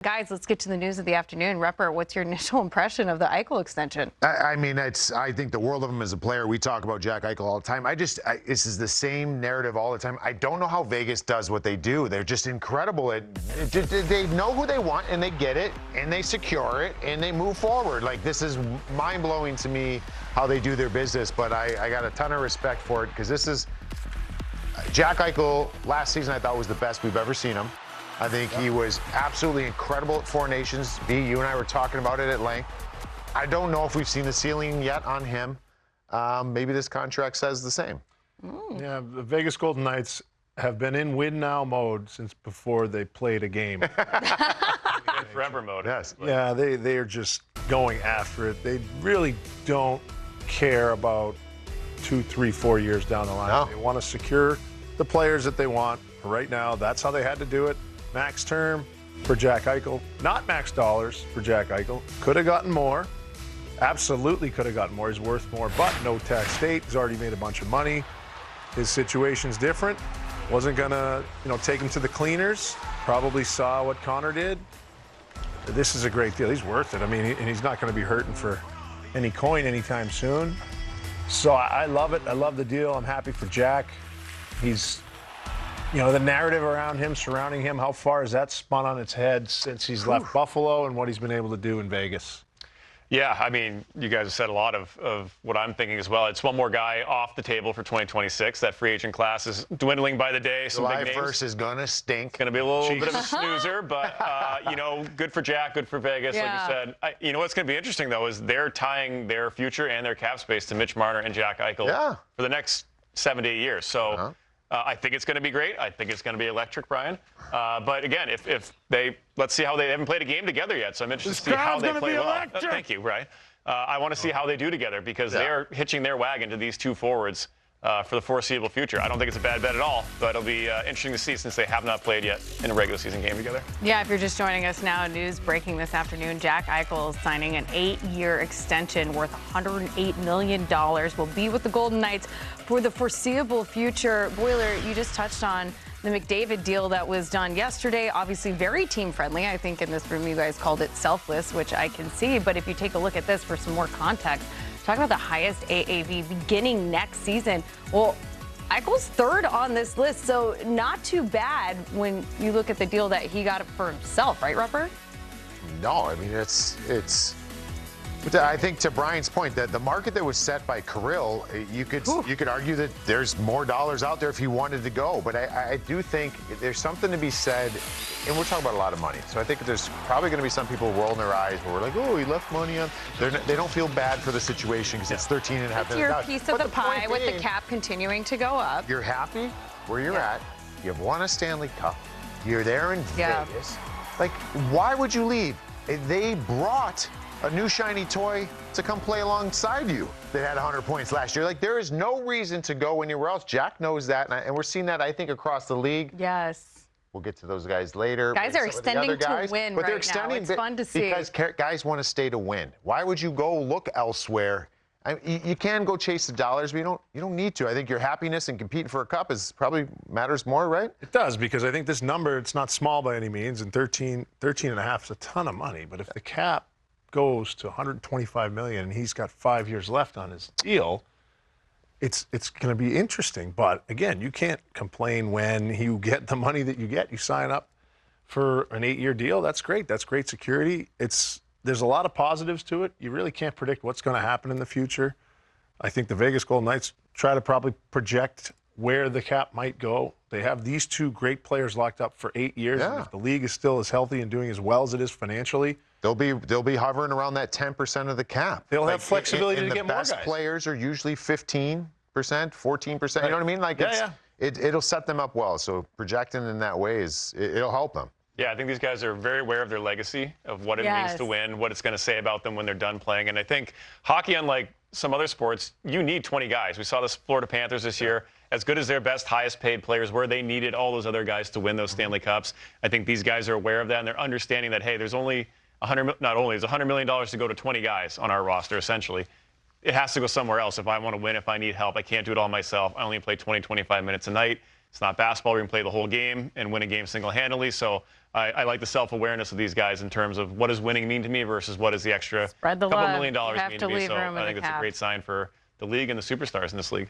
Guys, let's get to the news of the afternoon. Rupper, what's your initial impression of the Eichel extension? I mean, I think the world of him as a player. We talk about Jack Eichel all the time. This is the same narrative all the time. I don't know how Vegas does what they do. They're just incredible at, they know who they want, and they get it, and they secure it, and they move forward. Like, this is mind-blowing to me how they do their business, but I got a ton of respect for it, because this is, Jack Eichel last season I thought was the best we've ever seen him. I think he was absolutely incredible at Four Nations. B, you and I were talking about it at length. I don't know if we've seen the ceiling yet on him. Maybe this contract says the same. Yeah, the Vegas Golden Knights have been in win-now mode since before they played a game. Forever mode. Yes. Yeah, they are just going after it. They really don't care about 2, 3, 4 years down the line. No. They want to secure the players that they want. Right now, that's how they had to do it. Max term for Jack Eichel, not max dollars for Jack Eichel. Could have gotten more. Absolutely could have gotten more. He's worth more, but no tax state. He's already made a bunch of money. His situation's different. Wasn't gonna, take him to the cleaners. Probably saw what Connor did. This is a great deal. He's worth it. I mean, and he's not going to be hurting for any coin anytime soon. So I love it. I love the deal. I'm happy for Jack. He's, the narrative around him, surrounding him, how far has that spun on its head since he's left Buffalo and what he's been able to do in Vegas? Yeah, I mean, you guys have said a lot of what I'm thinking as well. It's one more guy off the table for 2026. That free agent class is dwindling by the day. Some July big 1st is going to stink. Going to be a little bit of a snoozer, but, good for Jack, good for Vegas. Yeah. Like you said, what's going to be interesting, though, is they're tying their future and their cap space to Mitch Marner and Jack Eichel for the next 7 to 8 years. So I think it's going to be great. I think it's going to be electric, Brian. But again, let's see how they haven't played a game together yet. So I'm interested to see how they play well. Thank you, Brian. I want to see how they do together, because they are hitching their wagon to these two forwards for the foreseeable future. I don't think it's a bad bet at all, but it'll be interesting to see, since they have not played yet in a regular season game together. Yeah, if you're just joining us now, news breaking this afternoon. Jack Eichel is signing an 8-year extension worth $108 million. Will be with the Golden Knights for the foreseeable future. Boiler, you just touched on the McDavid deal that was done yesterday. Obviously very team-friendly. I think in this room you guys called it selfless, which I can see. But if you take a look at this for some more context, talking about the highest AAV beginning next season. Well, Eichel's third on this list, so not too bad when you look at the deal that he got for himself, right, Rupper? No, I mean, but I think, to Brian's point, that the market that was set by Kirill, you could argue that there's more dollars out there if he wanted to go. But I do think there's something to be said, and we're talking about a lot of money. So I think there's probably going to be some people rolling their eyes where we're like, oh, he left money on. They don't feel bad for the situation, because it's $13.5 million. It's your piece of the pie with the cap continuing to go up. You're happy where you're at. You've won a Stanley Cup. You're there in Vegas. Like, why would you leave? They brought a new shiny toy to come play alongside you that had 100 points last year. Like, there is no reason to go anywhere else. Jack knows that, and we're seeing that, I think, across the league. Yes. We'll get to those guys later. Guys are extending to win but they're right now. extending It's fun to see. Because guys want to stay to win. Why would you go look elsewhere? You can go chase the dollars, but you don't need to. I think your happiness and competing for a cup probably matters more, right? It does, because I think this number, it's not small by any means, and 13.5 is a ton of money. But if the cap goes to $125 million and he's got 5 years left on his deal, it's going to be interesting. But again, you can't complain when you get the money that you get. You sign up for an 8-year deal. That's great. That's great security. There's a lot of positives to it. You really can't predict what's going to happen in the future. I think the Vegas Golden Knights try to probably project where the cap might go. They have these two great players locked up for 8 years. Yeah. And if the league is still as healthy and doing as well as it is financially, They'll be hovering around that 10% of the cap. They'll have flexibility to get more guys. The best players are usually 15%, 14%. Right. You know what I mean? Like, it'll set them up well. So projecting in that way it'll help them. Yeah, I think these guys are very aware of their legacy, of what it means to win, what it's going to say about them when they're done playing. And I think hockey, unlike some other sports, you need 20 guys. We saw this Florida Panthers this year. As good as their best, highest paid players were, they needed all those other guys to win those Stanley Cups. I think these guys are aware of that, and they're understanding that, hey, there's only $100 million to go to 20 guys on our roster, essentially. It has to go somewhere else if I want to win, if I need help. I can't do it all myself. I only play 20, 25 minutes a night. It's not basketball where you can play the whole game and win a game single-handedly. So I like the self-awareness of these guys in terms of what does winning mean to me versus what does the extra Spread the couple love. $1 million You have mean to to me. leave So room in I think the it's a cap. great sign for the league and the superstars in this league.